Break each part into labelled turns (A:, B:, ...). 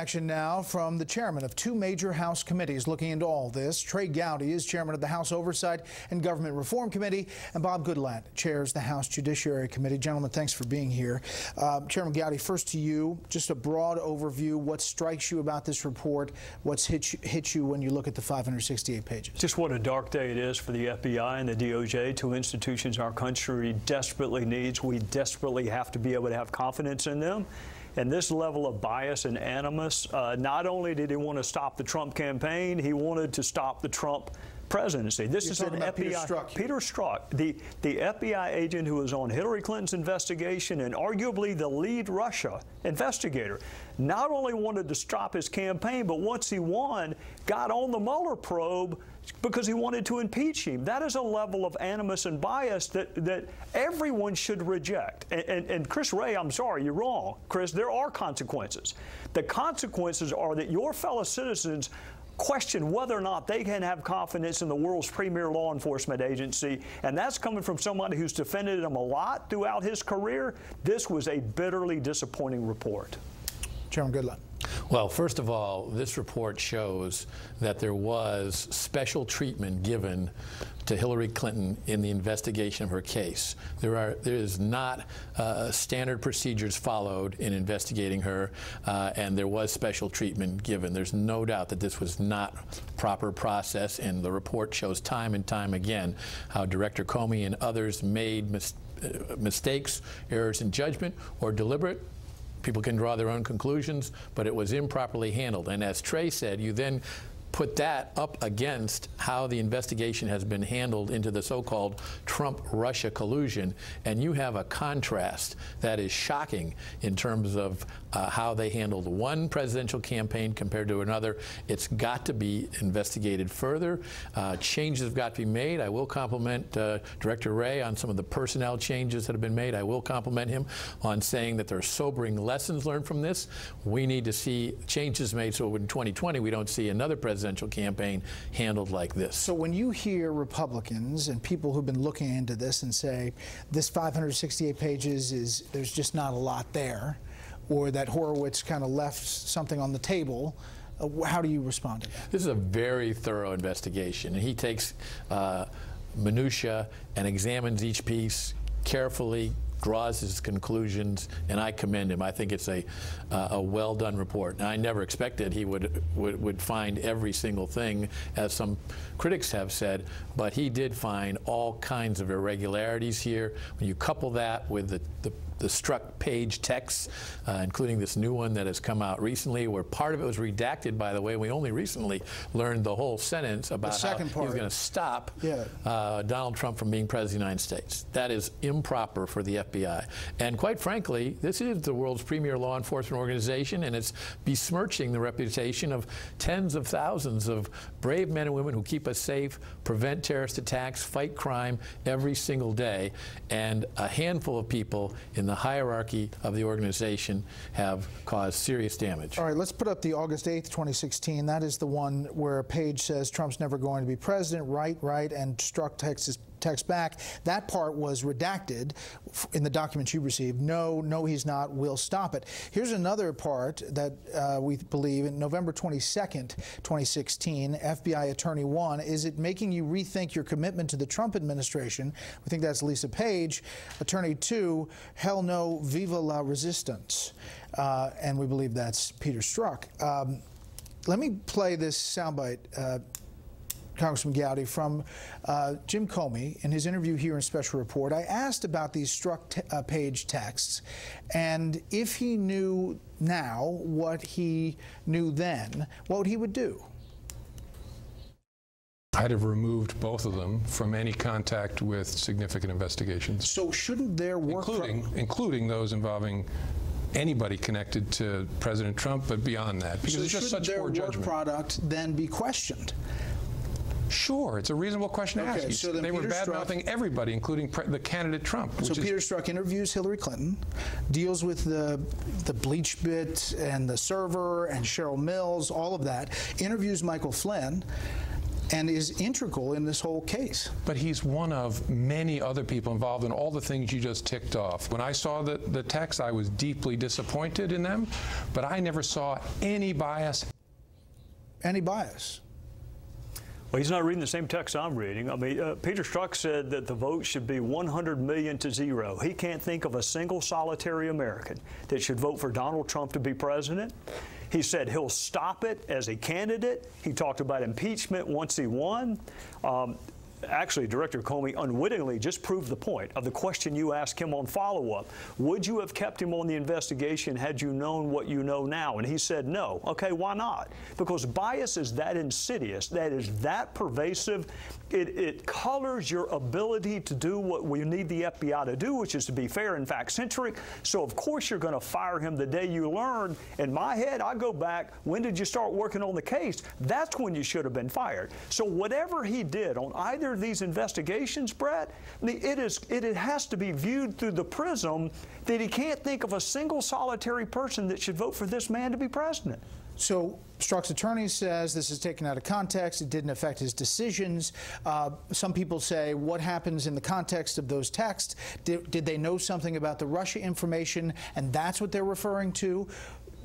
A: Action now from the chairman of two major House committees looking into all this. Trey Gowdy is chairman of the House Oversight and Government Reform Committee, and Bob Goodlatte chairs the House Judiciary Committee. Gentlemen, thanks for being here. Chairman Gowdy, first to you, just a broad overview. What strikes you about this report? What's hit you when you look at the 568 pages?
B: Just what a dark day it is for the FBI and the DOJ, two institutions our country desperately needs. We desperately have to be able to have confidence in them. And this level of bias and animus, not only did he want to stop the Trump campaign, he wanted to stop the Trump presidency. This is an FBI. Peter Strzok, the FBI agent who was on Hillary Clinton's investigation and arguably the lead Russia investigator, not only wanted to stop his campaign, but once he won, got on the Mueller probe because he wanted to impeach him. That is a level of animus and bias that everyone should reject. And Chris Wray, I'm sorry, you're wrong. Chris, there are consequences. The consequences are that your fellow citizens question whether or not they can have confidence in the world's premier law enforcement agency, and that's coming from somebody who's defended them a lot throughout his career. This was a bitterly disappointing report.
A: Chairman Goodlatte.
C: Well, first of all, this report shows that there was special treatment given to Hillary Clinton in the investigation of her case. There is not standard procedures followed in investigating her, and there was special treatment given. There's no doubt that this was not proper process, and the report shows time and time again how Director Comey and others made mistakes, errors in judgment, or deliberate. People can draw their own conclusions, but it was improperly handled. And as Trey said, you then put that up against how the investigation has been handled into the so-called Trump-Russia collusion, and you have a contrast that is shocking in terms of how they handled one presidential campaign compared to another. It's got to be investigated further. Changes have got to be made. I will compliment Director Wray on some of the personnel changes that have been made. I will compliment him on saying that there are sobering lessons learned from this. We need to see changes made so in 2020 we don't see another presidential campaign handled like this.
A: So when you hear Republicans and people who've been looking into this and say this 568 pages there's just not a lot there, or that Horowitz kind of left something on the table, how do you respond to that?
C: This is a very thorough investigation, and he takes minutia and examines each piece carefully, draws his conclusions, and I commend him. I think it's a well-done report. Now, I never expected he would find every single thing, as some critics have said, but he did find all kinds of irregularities here. When you couple that with the struck page texts, including this new one that has come out recently, where part of it was redacted, by the way. We only recently learned the whole sentence about how he was going to stop Donald Trump from being president of the United States. That is improper for the FBI. And quite frankly, this is the world's premier law enforcement organization, and it's besmirching the reputation of tens of thousands of brave men and women who keep us safe, prevent terrorist attacks, fight crime every single day. And a handful of people in the hierarchy of the organization have caused serious damage.
A: All right, let's put up the August 8th, 2016. That is the one where a page says Trump's never going to be president, right, and struck text back. That part was redacted in the documents you received. No, he's not. We'll stop it. Here's another part that we believe in November 22nd, 2016, FBI Attorney 1, is it making you rethink your commitment to the Trump administration? We think that's Lisa Page. Attorney 2, hell no, viva la resistance. And we believe that's Peter Strzok. Let me play this soundbite, Congressman Gowdy, from Jim Comey in his interview here in Special Report. I asked about these struck page texts and if he knew now what he knew then, what he would do.
D: I'd have removed both of them from any contact with significant investigations.
A: So shouldn't their work,
D: including those involving anybody connected to President Trump, but beyond that, because it's just such poor judgment. Shouldn't their work product then be questioned? Sure, it's a reasonable question to ask.
A: So
D: they were bad-mouthing everybody, including the candidate Trump.
A: So Peter Strzok interviews Hillary Clinton, deals with the bleach bit and the server and Cheryl Mills, all of that, interviews Michael Flynn, and is integral in this whole case.
D: But he's one of many other people involved in all the things you just ticked off. When I saw the text, I was deeply disappointed in them, but I never saw any bias.
A: Any bias?
B: Well, he's not reading the same text I'm reading. I mean, Peter Strzok said that the vote should be 100 million to 0. He can't think of a single solitary American that should vote for Donald Trump to be president. He said he'll stop it as a candidate. He talked about impeachment once he won. Actually, Director Comey unwittingly just proved the point of the question you asked him on follow-up. Would you have kept him on the investigation had you known what you know now? And he said no. Okay, why not? Because bias is that insidious, that is that pervasive. It colors your ability to do what we need the FBI to do, which is to be fair and fact-centric. So, of course, you're going to fire him the day you learn. In my head, I go back, when did you start working on the case? That's when you should have been fired. So whatever he did on either of these investigations, Bret, it has to be viewed through the prism that he can't think of a single solitary person that should vote for this man to be president.
A: So Strzok's attorney says this is taken out of context. It didn't affect his decisions. Some people say, what happens in the context of those texts? Did they know something about the Russia information, and that's what they're referring to?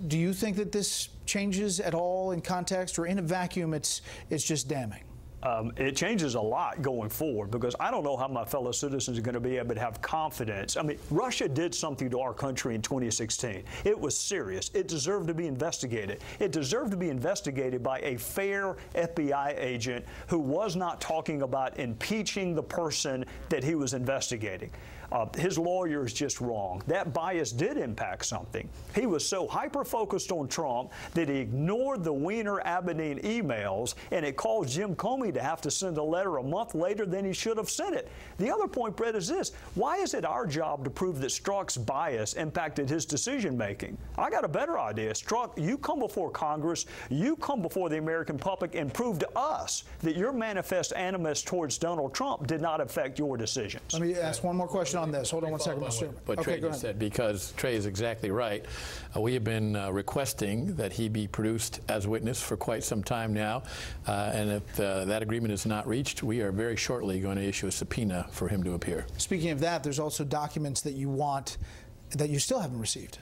A: Do you think that this changes at all in context, or in a vacuum it's just damning?
B: It changes a lot going forward, because I don't know how my fellow citizens are going to be able to have confidence. I mean, Russia did something to our country in 2016. It was serious. It deserved to be investigated. It deserved to be investigated by a fair FBI agent who was not talking about impeaching the person that he was investigating. His lawyer is just wrong. That bias did impact something. He was so hyper-focused on Trump that he ignored the Weiner-Abedin emails, and it caused Jim Comey to have to send a letter a month later than he should have sent it. The other point, Bret, is this. Why is it our job to prove that Strzok's bias impacted his decision-making? I got a better idea. Strzok, you come before Congress, you come before the American public and prove to us that your manifest animus towards Donald Trump did not affect your decisions.
A: Let me ask one more question on this. Hold on one second, Mr. Chairman.
C: What Trey just said, because Trey is exactly right. We have been requesting that he be produced as a witness for quite some time now, and if that agreement is not reached, we are very shortly going to issue a subpoena for him to appear.
A: Speaking of that, there's also documents that you want that you still haven't received.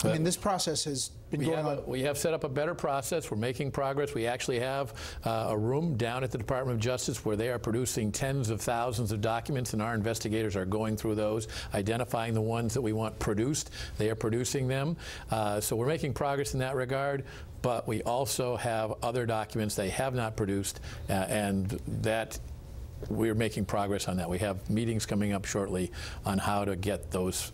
A: I mean, this process has been going on.
C: We have set up a better process. We're making progress. We actually have a room down at the Department of Justice where they are producing tens of thousands of documents, and our investigators are going through those, identifying the ones that we want produced. They are producing them. So we're making progress in that regard. But we also have other documents they have not produced, and that we're making progress on that. We have meetings coming up shortly on how to get those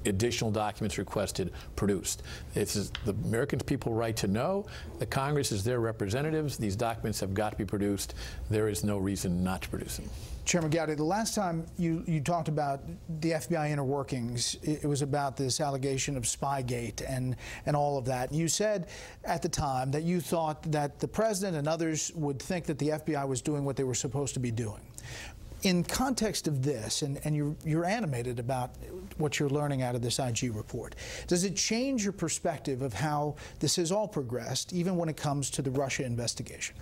C: additional documents requested produced. It's the American people right to know. The Congress is their representatives. These documents have got to be produced. There is no reason not to produce them.
A: Chairman Gowdy, the last time you talked about the FBI inner workings, it was about this allegation of Spygate and all of that. You said at the time that you thought that the president and others would think that the FBI was doing what they were supposed to be doing. In context of this, and you're animated about what you're learning out of this IG report, does it change your perspective of how this has all progressed, even when it comes to the Russia investigation?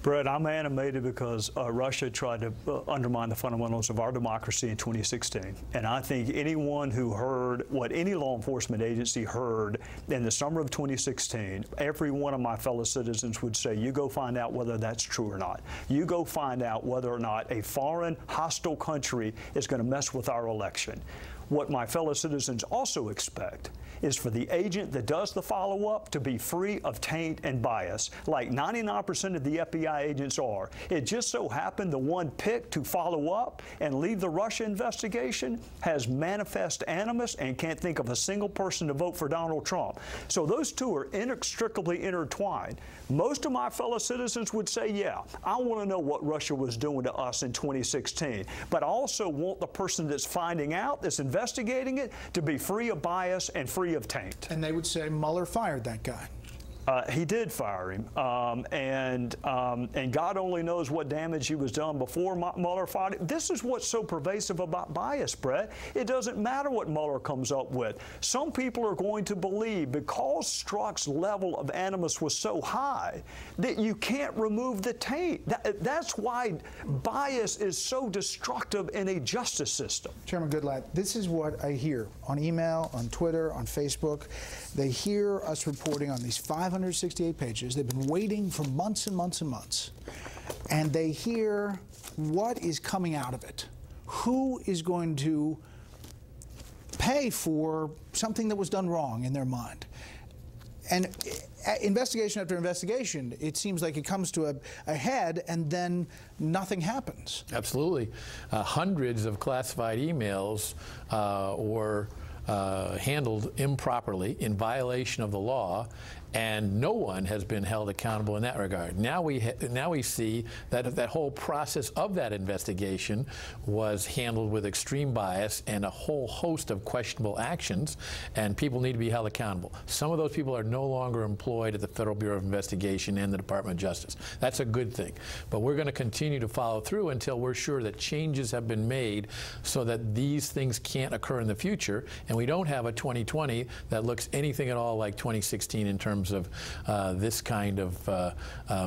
B: Bret, I'm animated because Russia tried to undermine the fundamentals of our democracy in 2016. And I think anyone who heard what any law enforcement agency heard in the summer of 2016, every one of my fellow citizens would say, you go find out whether that's true or not. You go find out whether or not a foreign, hostile country is going to mess with our election. What my fellow citizens also expect is for the agent that does the follow-up to be free of taint and bias, like 99% of the FBI agents are. It just so happened the one picked to follow up and lead the Russia investigation has manifest animus and can't think of a single person to vote for Donald Trump. So those two are inextricably intertwined. Most of my fellow citizens would say, yeah, I want to know what Russia was doing to us in 2016, but I also want the person that's finding out, that's investigating it, to be free of bias and free of taint.
A: And they would say Mueller fired that guy.
B: He did fire him, and God only knows what damage he was done before Mueller fired him. This is what's so pervasive about bias, Bret. It doesn't matter what Mueller comes up with. Some people are going to believe because Strzok's level of animus was so high that you can't remove the taint. That's why bias is so destructive in a justice system.
A: Chairman Goodlatte, this is what I hear on email, on Twitter, on Facebook. They hear us reporting on these 568 pages. They've been waiting for months and months and months. And they hear what is coming out of it. Who is going to pay for something that was done wrong in their mind? And investigation after investigation, it seems like it comes to a head and then nothing happens.
C: Absolutely. Hundreds of classified emails were handled improperly in violation of the law, and no one has been held accountable in that regard. Now we see that that whole process of that investigation was handled with extreme bias and a whole host of questionable actions, and people need to be held accountable. Some of those people are no longer employed at the Federal Bureau of Investigation and the Department of Justice. That's a good thing. But we're going to continue to follow through until we're sure that changes have been made so that these things can't occur in the future, and we don't have a 2020 that looks anything at all like 2016 in terms of this kind of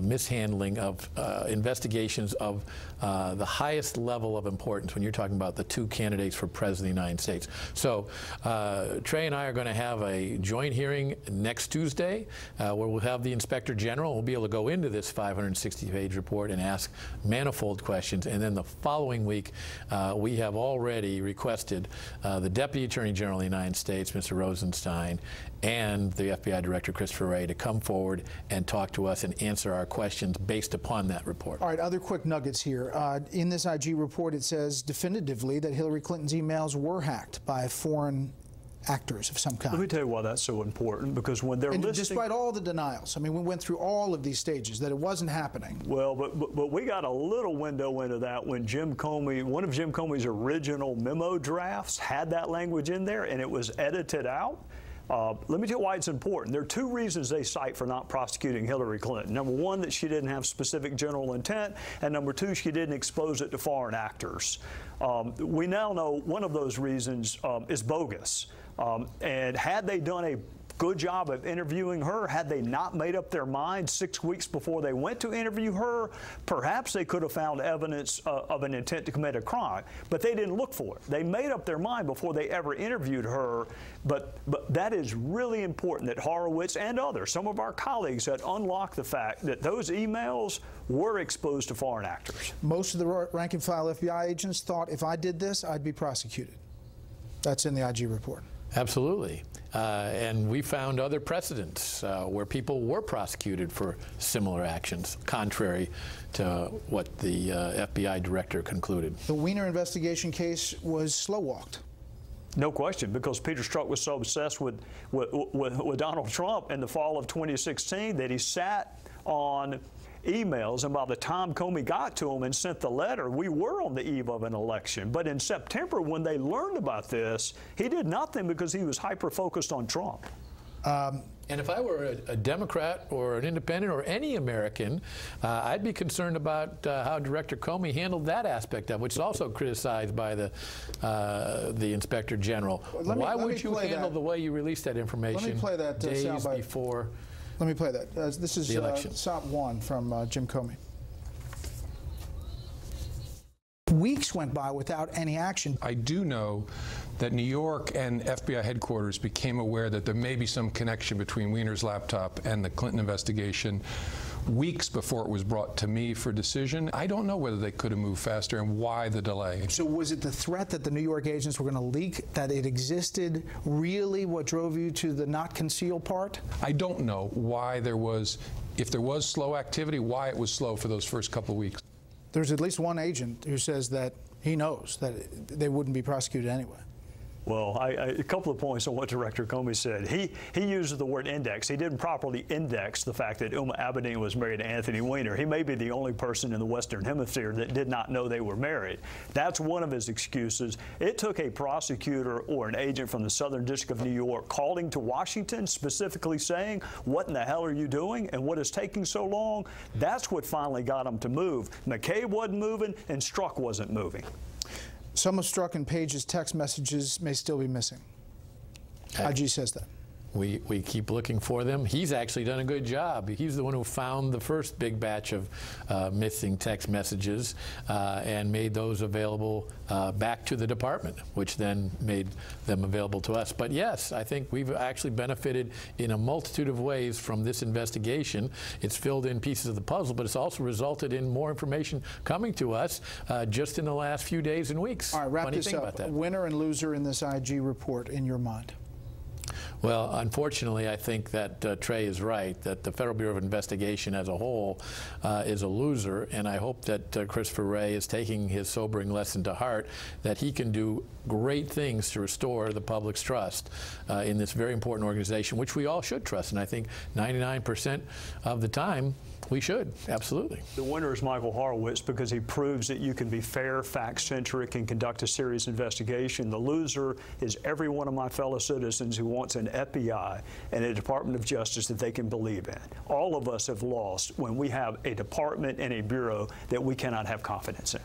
C: mishandling of investigations of the highest level of importance when you're talking about the two candidates for President of the United States. So Trey and I are going to have a joint hearing next Tuesday where we'll have the Inspector General. We'll be able to go into this 560-page report and ask manifold questions. And then the following week, we have already requested the Deputy Attorney General of the United States, Mr. Rosenstein, and the FBI Director, Christopher Wray, to come forward and talk to us and answer our questions based upon that report.
A: All right, other quick nuggets here. In this IG report, it says definitively that Hillary Clinton's emails were hacked by foreign actors of some kind.
B: Let me tell you why that's so important, because when they're listing...
A: Despite all the denials, I mean, we went through all of these stages that it wasn't happening.
B: Well, but we got a little window into that when Jim Comey, one of Jim Comey's original memo drafts had that language in there, and it was edited out. Let me tell you why it's important. There are two reasons they cite for not prosecuting Hillary Clinton. Number one, that she didn't have specific general intent, and number two, she didn't expose it to foreign actors. We now know one of those reasons is bogus. And had they done a good job of interviewing her, had they not made up their mind 6 weeks before they went to interview her, perhaps they could have found evidence of an intent to commit a crime. But they didn't look for it. They made up their mind before they ever interviewed her. But that is really important that Horowitz and others, some of our colleagues, that unlock the fact that those emails were exposed to foreign actors.
A: Most of the rank and file FBI agents thought if I did this, I'd be prosecuted. That's in the IG report.
C: Absolutely. And we found other precedents where people were prosecuted for similar actions, contrary to what the FBI director concluded.
A: The Weiner investigation case was slow-walked.
B: No question, because Peter Strzok was so obsessed with Donald Trump in the fall of 2016 that he sat on emails, and by the time Comey got to him and sent the letter, we were on the eve of an election. But in September, when they learned about this, he did nothing because he was hyper-focused on Trump.
C: And if I were a Democrat or an independent or any American, I'd be concerned about how Director Comey handled that aspect of it, which is also criticized by the Inspector General. Why would you handle the way you released that information days before?
A: Let me play that. This is SOP 1 from Jim Comey. Weeks went by without any action.
D: I do know that New York and FBI headquarters became aware that there may be some connection between Weiner's laptop and the Clinton investigation weeks before it was brought to me for decision. I don't know whether they could have moved faster and why the delay.
A: So was it the threat that the New York agents were going to leak, that it existed, really what drove you to the not conceal part?
D: I don't know why there was, if there was slow activity, why it was slow for those first couple of weeks.
A: There's at least one agent who says that he knows that they wouldn't be prosecuted anyway.
B: Well, a couple of points on what Director Comey said. He uses the word index. He didn't properly index the fact that Uma Abedin was married to Anthony Weiner. He may be the only person in the Western Hemisphere that did not know they were married. That's one of his excuses. It took a prosecutor or an agent from the Southern District of New York calling to Washington, specifically saying, what in the hell are you doing and what is taking so long? That's what finally got him to move. McCabe wasn't moving and Strzok wasn't moving.
A: Some of Strzok and Page's text messages may still be missing. IG says that.
C: We keep looking for them. He's actually done a good job. He's the one who found the first big batch of missing text messages and made those available back to the department, which then made them available to us. But yes, I think we've actually benefited in a multitude of ways from this investigation. It's filled in pieces of the puzzle, but it's also resulted in more information coming to us just in the last few days and weeks.
A: All right, wrap this up. Winner and loser in this IG report in your mind?
C: Well, unfortunately, I think that Trey is right, that the Federal Bureau of Investigation as a whole is a loser, and I hope that Christopher Wray is taking his sobering lesson to heart, that he can do great things to restore the public's trust in this very important organization, which we all should trust, and I think 99% of the time we should, absolutely.
B: The winner is Michael Horowitz because he proves that you can be fair, fact-centric, and conduct a serious investigation. The loser is every one of my fellow citizens who wants an FBI and a Department of Justice that they can believe in. All of us have lost when we have a department and a bureau that we cannot have confidence in.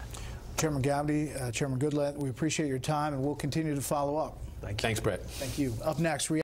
A: Chairman Gowdy, Chairman Goodlatte, we appreciate your time, and we'll continue to follow up.
B: Thank you.
C: Thanks, Bret.
A: Thank you. Up next,